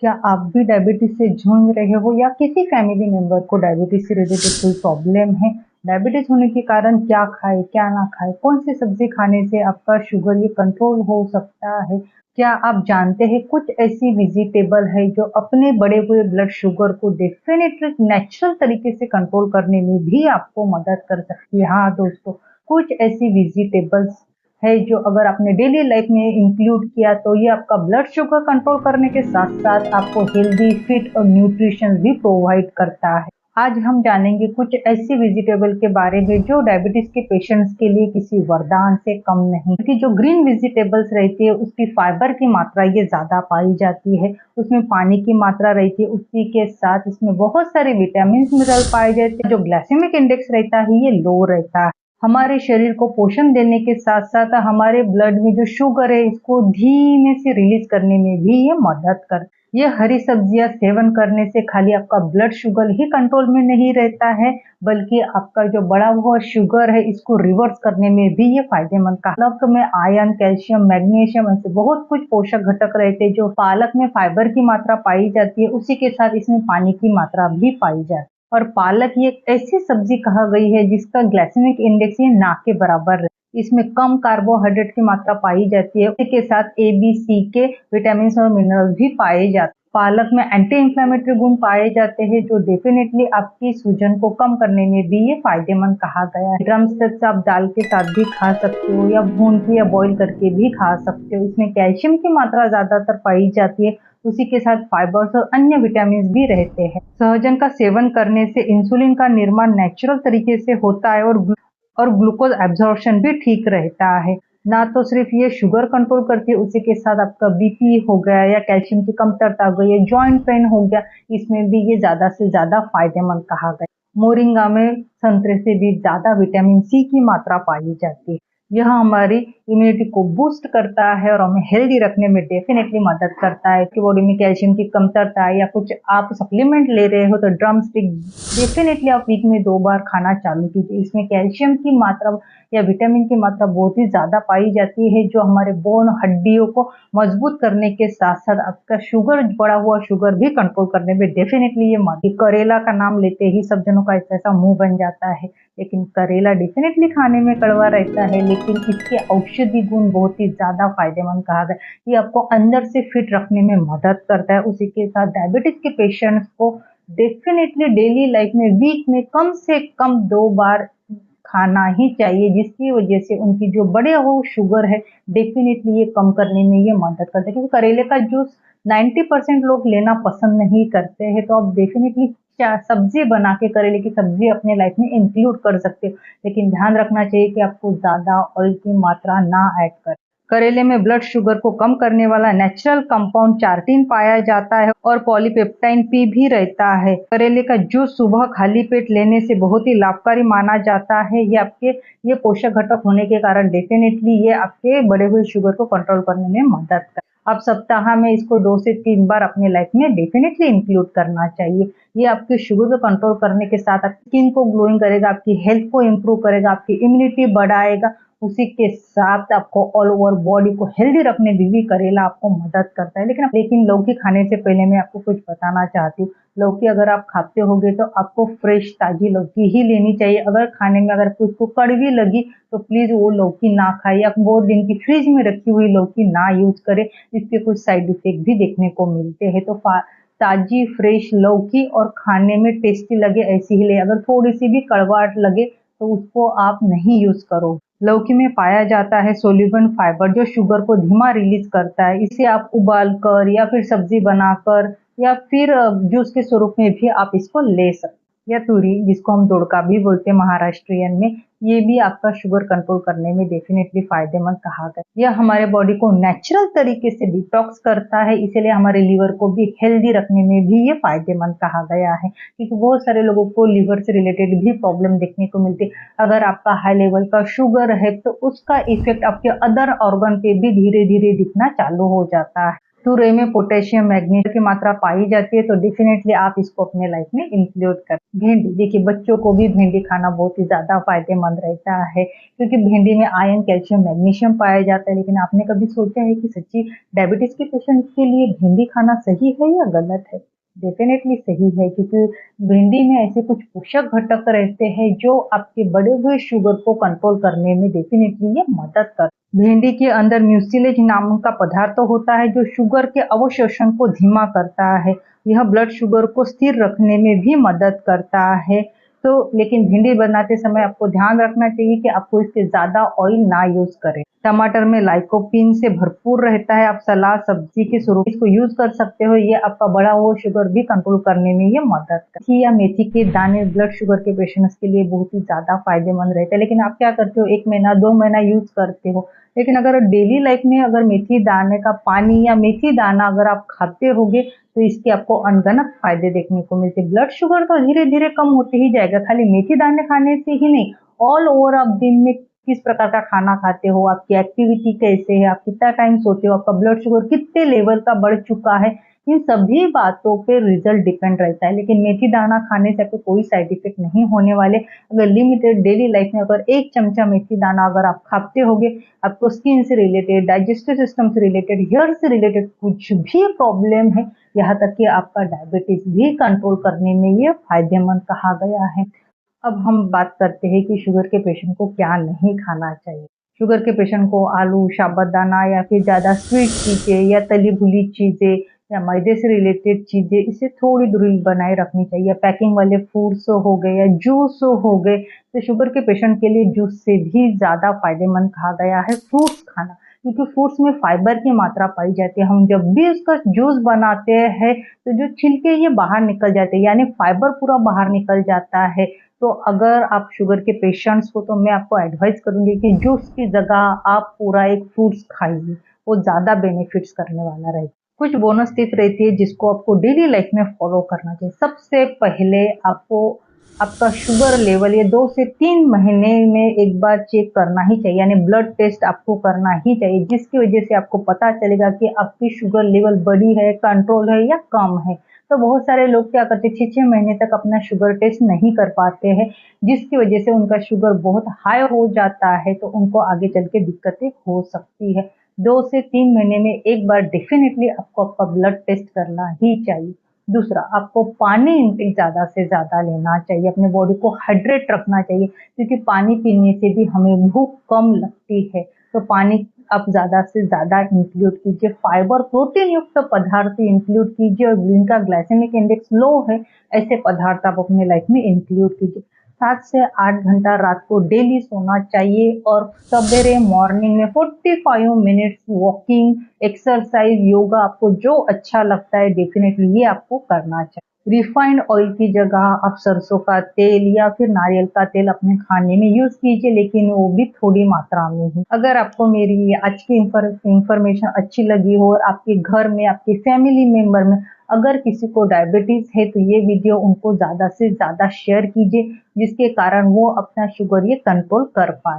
क्या आप भी डायबिटीज से जूझ रहे हो या किसी फैमिली मेंबर को डायबिटीज से रिलेटेड कोई प्रॉब्लम है? डायबिटीज होने के कारण क्या खाएं, क्या ना खाएं, कौन सी सब्जी खाने से आपका शुगर ये कंट्रोल हो सकता है? क्या आप जानते हैं कुछ ऐसी वेजिटेबल है जो अपने बढ़े हुए ब्लड शुगर को डेफिनेटली नेचुरल तरीके से कंट्रोल करने में भी आपको मदद कर सकती है। हाँ दोस्तों, कुछ ऐसी वेजिटेबल्स है जो अगर आपने डेली लाइफ में इंक्लूड किया तो ये आपका ब्लड शुगर कंट्रोल करने के साथ साथ आपको हेल्दी, फिट और न्यूट्रिशन भी प्रोवाइड करता है। आज हम जानेंगे कुछ ऐसी वेजिटेबल के बारे में जो डायबिटीज के पेशेंट्स के लिए किसी वरदान से कम नहीं, क्योंकि जो ग्रीन वेजिटेबल्स रहती है उसकी फाइबर की मात्रा ये ज्यादा पाई जाती है, उसमें पानी की मात्रा रहती है, उसी के साथ इसमें बहुत सारे विटामिन मिनरल पाए जाते हैं। जो ग्लाइसेमिक इंडेक्स रहता है ये लो रहता है। हमारे शरीर को पोषण देने के साथ साथ हमारे ब्लड में जो शुगर है इसको धीमे से रिलीज करने में भी ये मदद कर। ये हरी सब्जियां सेवन करने से खाली आपका ब्लड शुगर ही कंट्रोल में नहीं रहता है, बल्कि आपका जो बढ़ा हुआ शुगर है इसको रिवर्स करने में भी ये फायदेमंद। पालक में आयरन, कैल्शियम, मैग्नीशियम ऐसे बहुत कुछ पोषक घटक रहते हैं। जो पालक में फाइबर की मात्रा पाई जाती है उसी के साथ इसमें पानी की मात्रा भी पाई जाती है। और पालक ये एक ऐसी सब्जी कहा गई है जिसका ग्लाइसेमिक इंडेक्स ये ना के बराबर है। इसमें कम कार्बोहाइड्रेट की मात्रा पाई जाती है, इसके साथ ए बी सी के विटामिन और मिनरल्स भी पाए जाते हैं। पालक में एंटी इंफ्लेमेटरी गुण पाए जाते हैं जो डेफिनेटली आपकी सूजन को कम करने में भी ये फायदेमंद कहा गया है। ड्रम स्टिक्स आप दाल के साथ भी खा सकते हो या भून के या बॉईल करके भी खा सकते हो। इसमें कैल्शियम की मात्रा ज्यादातर पाई जाती है, उसी के साथ फाइबर्स और अन्य विटामिन भी रहते हैं। सहजन का सेवन करने से इंसुलिन का निर्माण नेचुरल तरीके से होता है और ग्लूकोज एब्जॉर्प्शन भी ठीक रहता है। ना तो सिर्फ ये शुगर कंट्रोल करती है, उसी के साथ आपका बीपी हो गया या कैल्शियम की कमतरता हो गई या जॉइंट पेन हो गया, इसमें भी ये ज्यादा से ज्यादा फायदेमंद कहा गया। मोरिंगा में संतरे से भी ज्यादा विटामिन सी की मात्रा पाई जाती है। यह हमारी इम्यूनिटी को बूस्ट करता है और हमें हेल्दी रखने में डेफिनेटली मदद करता है। कि बॉडी में कैल्शियम की कमतरता है या कुछ आप सप्लीमेंट ले रहे हो तो ड्रम स्टिक डेफिनेटली आप वीक में 2 बार खाना चालू कीजिए। इसमें कैल्शियम की मात्रा या विटामिन की मात्रा बहुत ही ज्यादा पाई जाती है जो हमारे बोन हड्डियों को मजबूत करने के साथ साथ आपका शुगर, बढ़ा हुआ शुगर भी कंट्रोल करने में डेफिनेटली ये मदद। करेला का नाम लेते ही सब जनों का ऐसा मुंह बन जाता है, लेकिन करेला डेफिनेटली खाने में कड़वा रहता है, लेकिन इसके औषधि गुण बहुत ही ज्यादा फायदेमंद कहा गया। ये आपको अंदर से फिट रखने में मदद करता है। उसी के साथ डायबिटीज के पेशेंट्स को डेफिनेटली डेली लाइफ में वीक में कम से कम 2 बार खाना ही चाहिए, जिसकी वजह से उनकी जो बढ़े हुए शुगर है डेफिनेटली ये कम करने में ये मदद करता है। क्योंकि करेले का जूस 90% लोग लेना पसंद नहीं करते हैं, तो आप डेफिनेटली क्या सब्जी बना के करेले की सब्जी अपने लाइफ में इंक्लूड कर सकते हो, लेकिन ध्यान रखना चाहिए कि आपको ज्यादा ऑयल की मात्रा ना ऐड करें। करेले में ब्लड शुगर को कम करने वाला नेचुरल कंपाउंड चार्टिन पाया जाता है और पॉलीपेप्टाइन पी भी रहता है। करेले का जूस सुबह खाली पेट लेने से बहुत ही लाभकारी माना जाता है। ये पोषक घटक होने के कारण डेफिनेटली ये आपके बढ़े हुए शुगर को कंट्रोल करने में मदद करता है। आप सप्ताह में इसको 2 से 3 बार अपने लाइफ में डेफिनेटली इंक्लूड करना चाहिए। ये आपके शुगर को कंट्रोल करने के साथ आपकी स्किन को ग्लोइंग करेगा, आपकी हेल्थ को इम्प्रूव करेगा, आपकी इम्यूनिटी बढ़ाएगा, उसी के साथ आपको ऑल ओवर बॉडी को हेल्दी रखने में भी करेला आपको मदद करता है। लेकिन लौकी खाने से पहले मैं आपको कुछ बताना चाहती हूँ। लौकी अगर आप खाते होगे तो आपको फ्रेश ताजी लौकी ही लेनी चाहिए। अगर खाने में अगर कुछ को कड़वी लगी तो प्लीज वो लौकी ना खाइए। आप बहुत दिन की फ्रिज में रखी हुई लौकी ना यूज करें, इसके कुछ साइड इफेक्ट भी देखने को मिलते हैं। तो ताजी फ्रेश लौकी और खाने में टेस्टी लगे ऐसी ही ले। अगर थोड़ी सी भी कड़वाहट लगे तो उसको आप नहीं यूज करो। लौकी में पाया जाता है सोल्यूबल फाइबर जो शुगर को धीमा रिलीज करता है। इसे आप उबाल कर या फिर सब्जी बनाकर या फिर जूस के स्वरूप में भी आप इसको ले सकते हैं। या तुरी, जिसको हम दोड़का भी बोलते हैं महाराष्ट्रियन में, ये भी आपका शुगर कंट्रोल करने में डेफिनेटली फायदेमंद कहा गया। यह हमारे बॉडी को नेचुरल तरीके से डिटॉक्स करता है, इसीलिए हमारे लीवर को भी हेल्दी रखने में भी ये फायदेमंद कहा गया है। क्योंकि बहुत सारे लोगों को लीवर से रिलेटेड भी प्रॉब्लम देखने को मिलती है। अगर आपका हाई लेवल का शुगर है तो उसका इफेक्ट आपके अदर ऑर्गन पे भी धीरे धीरे दिखना चालू हो जाता है। तुरई में पोटेशियम, मैग्नीशियम की मात्रा पाई जाती है, तो डेफिनेटली आप इसको अपने लाइफ में इंक्लूड करें। भिंडी, देखिए बच्चों को भी भिंडी खाना बहुत ही ज़्यादा फ़ायदेमंद रहता है, क्योंकि भिंडी में आयरन, कैल्शियम, मैग्नीशियम पाया जाता है। लेकिन आपने कभी सोचा है कि सच्ची डायबिटीज़ के पेशेंट के लिए भिंडी खाना सही है या गलत है? डेफिनेटली सही है, क्योंकि भिंडी में ऐसे कुछ पोषक घटक रहते हैं जो आपके बढ़े हुए शुगर को कंट्रोल करने में डेफिनेटली ये मदद कर। भिंडी के अंदर म्यूसिलेज नाम का पदार्थ होता है जो शुगर के अवशोषण को धीमा करता है। यह ब्लड शुगर को स्थिर रखने में भी मदद करता है। तो लेकिन भिंडी बनाते समय आपको ध्यान रखना चाहिए कि आपको इसके ज़्यादा ऑयल ना यूज़ करें। टमाटर में लाइकोपीन से भरपूर रहता है, आप सलाद, सब्जी के स्वरूप इसको यूज़ कर सकते हो। ये आपका बढ़ा हुआ शुगर भी कंट्रोल करने में ये मदद करती है। या मेथी के दाने ब्लड शुगर के पेशेंट्स के लिए बहुत ही ज़्यादा फायदेमंद रहते हैं। लेकिन आप क्या करते हो, 1 महीना 2 महीना यूज़ करते हो। लेकिन अगर डेली लाइफ में अगर मेथी दाने का पानी या मेथी दाना अगर आप खाते होगे, तो इसके आपको अनगिनत फायदे देखने को मिलते हैं। ब्लड शुगर तो धीरे-धीरे कम होते ही जाएगा, खाली मेथी दाने खाने से ही नहीं, ऑल ओवर आप दिन में किस प्रकार का खाना खाते हो, आपकी एक्टिविटी कैसे है, आप कितना टाइम सोते हो, आपका ब्लड शुगर कितने लेवल का बढ़ चुका है, इन सभी बातों पे रिजल्ट डिपेंड रहता है। लेकिन मेथी दाना खाने से आपको कोई साइड इफेक्ट नहीं होने वाले। अगर लिमिटेड डेली लाइफ में अगर 1 चमचा मेथी दाना अगर आप खाते होगे, आपको स्किन से रिलेटेड, डाइजेस्टिव सिस्टम से रिलेटेड, हेयर से रिलेटेड कुछ भी प्रॉब्लम है, यहाँ तक कि आपका डायबिटीज भी कंट्रोल करने में ये फायदेमंद कहा गया है। अब हम बात करते हैं कि शुगर के पेशेंट को क्या नहीं खाना चाहिए। शुगर के पेशेंट को आलू, साबूदाना या फिर ज़्यादा स्वीट चीज़ें या तली भुनी चीज़ें या मैदे से रिलेटेड चीज़ें, इससे थोड़ी दूरी बनाए रखनी चाहिए। पैकिंग वाले फूड्स हो गए या जूस हो गए, तो शुगर के पेशेंट के लिए जूस से भी ज़्यादा फायदेमंद कहा गया है फ्रूट्स खाना, क्योंकि फ्रूट्स में फाइबर की मात्रा पाई जाती है। हम जब भी उसका जूस बनाते हैं, तो जो छिलके ये बाहर निकल जाते हैं, यानी फाइबर पूरा बाहर निकल जाता है। तो अगर आप शुगर के पेशेंट्स हो, तो मैं आपको एडवाइस करूंगी कि जूस की जगह आप पूरा एक फ्रूट्स खाइए, वो ज़्यादा बेनिफिट्स करने वाला रहेगा। कुछ बोनस टिप रहती है जिसको आपको डेली लाइफ में फॉलो करना चाहिए। सबसे पहले आपको आपका शुगर लेवल ये 2 से 3 महीने में एक बार चेक करना ही चाहिए, यानी ब्लड टेस्ट आपको करना ही चाहिए, जिसकी वजह से आपको पता चलेगा कि आपकी शुगर लेवल बढ़ी है, कंट्रोल है या कम है। तो बहुत सारे लोग क्या करते हैं, 6-6 महीने तक अपना शुगर टेस्ट नहीं कर पाते हैं, जिसकी वजह से उनका शुगर बहुत हाई हो जाता है, तो उनको आगे चल के दिक्कतें हो सकती है। 2 से 3 महीने में एक बार डेफिनेटली आपको आपका ब्लड टेस्ट करना ही चाहिए। दूसरा, आपको पानी इनटेक ज़्यादा से ज़्यादा लेना चाहिए, अपने बॉडी को हाइड्रेट रखना चाहिए, क्योंकि पानी पीने से भी हमें भूख कम लगती है। तो पानी आप ज़्यादा से ज़्यादा इंक्लूड कीजिए, फाइबर, प्रोटीन युक्त पदार्थ इंक्लूड कीजिए, और जिनका ग्लाइसेमिक इंडेक्स लो है, ऐसे पदार्थ आप अपने लाइफ में इंक्लूड कीजिए। 7 से 8 घंटा रात को डेली सोना चाहिए, और सवेरे मॉर्निंग में 45 मिनट्स वॉकिंग, एक्सरसाइज, योगा, आपको जो अच्छा लगता है डेफिनेटली ये आपको करना चाहिए। रिफाइंड ऑयल की जगह आप सरसों का तेल या फिर नारियल का तेल अपने खाने में यूज कीजिए, लेकिन वो भी थोड़ी मात्रा में ही। अगर आपको मेरी आज की इंफॉर्मेशन अच्छी लगी हो, और आपके घर में, आपके फैमिली मेंबर में अगर किसी को डायबिटीज है, तो ये वीडियो उनको ज़्यादा से ज़्यादा शेयर कीजिए, जिसके कारण वो अपना शुगर ये कंट्रोल कर पाए।